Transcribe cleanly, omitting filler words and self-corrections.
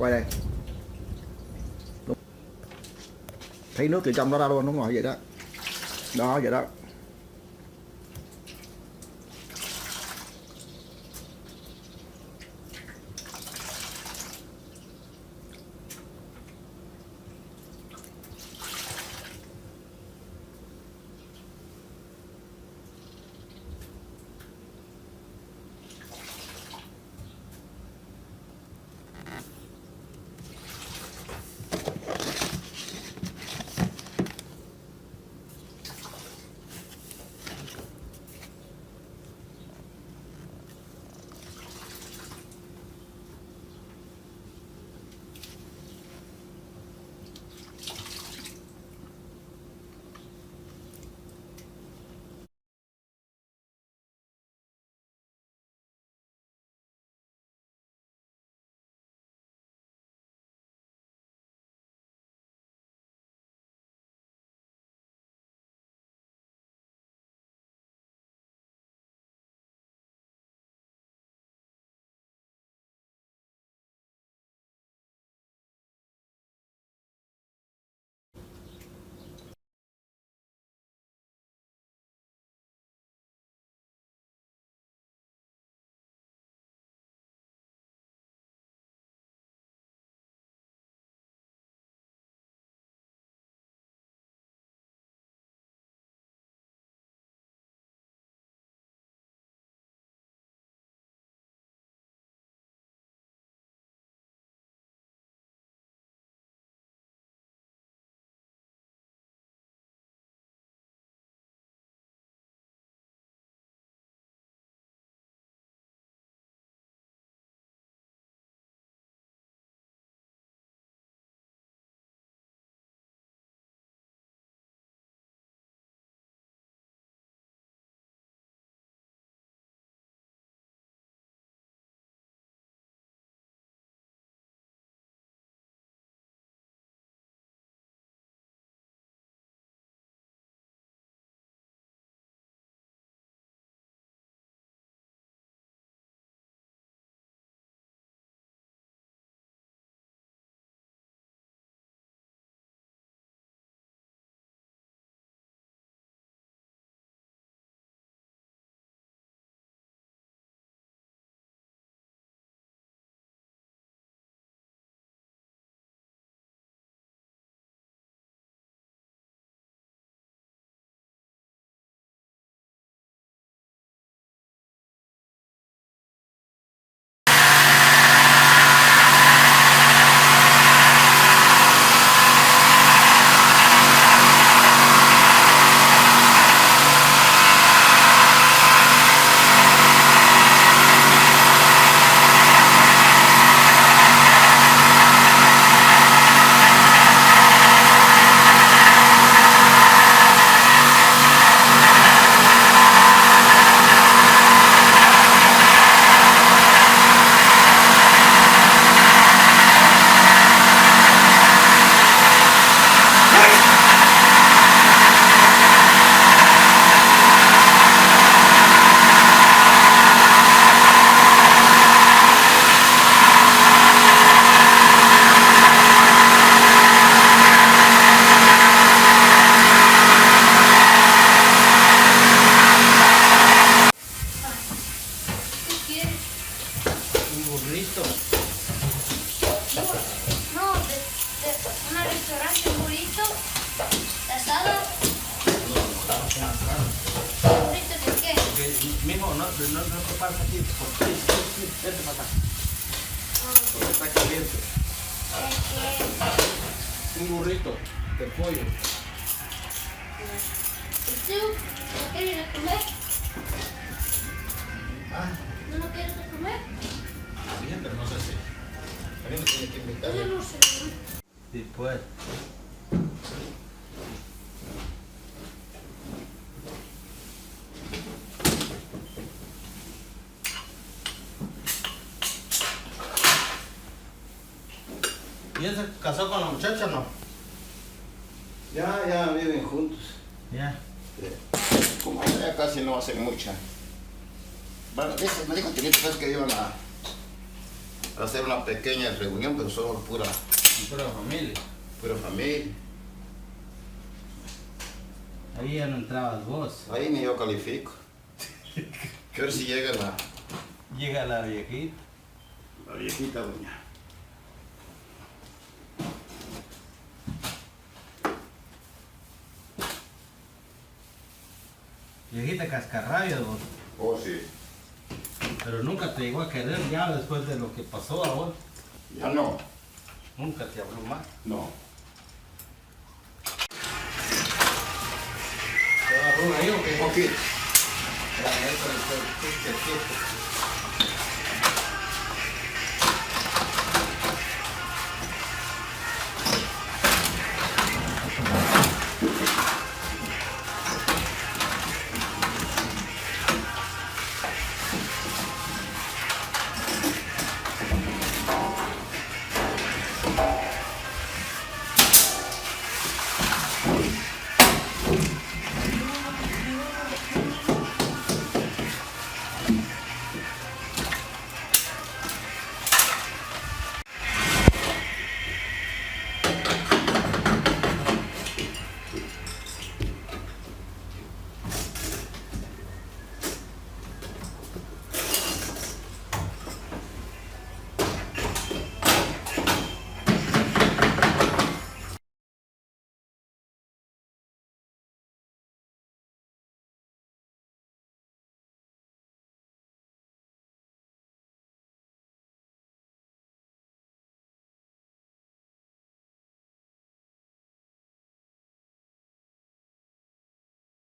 quay đây. Thấy nước từ trong nó ra luôn, đúng rồi, vậy đó. Đó, vậy đó. Mijo, no pasa aquí, vente para acá. Porque está caliente. Un burrito de pollo. ¿Y tú? ¿No quieres ir a comer? Ah, ¿No lo quieres ir a comer? bien, pero no sé si. Alguien me tiene que invitar. Yo no sé. Después. ¿Y él se casó con la muchacha o no? Ya viven juntos. Ya. Como ya casi no hacen mucha. Bueno, me dijo Tinito pues, que iban a hacer una pequeña reunión, pero solo pura familia. familia. Ahí ya no entrabas vos. Ahí ni yo califico. Que ver si llega Llega la viejita. la viejita doña. Viejita cascarrabias vos. Oh, sí. Pero nunca te llegó a querer ya después de lo que pasó a vos. Ya no. Nunca te habló más. No. ¿Te agarró ahí o qué? Un poquito. Ya, eso es el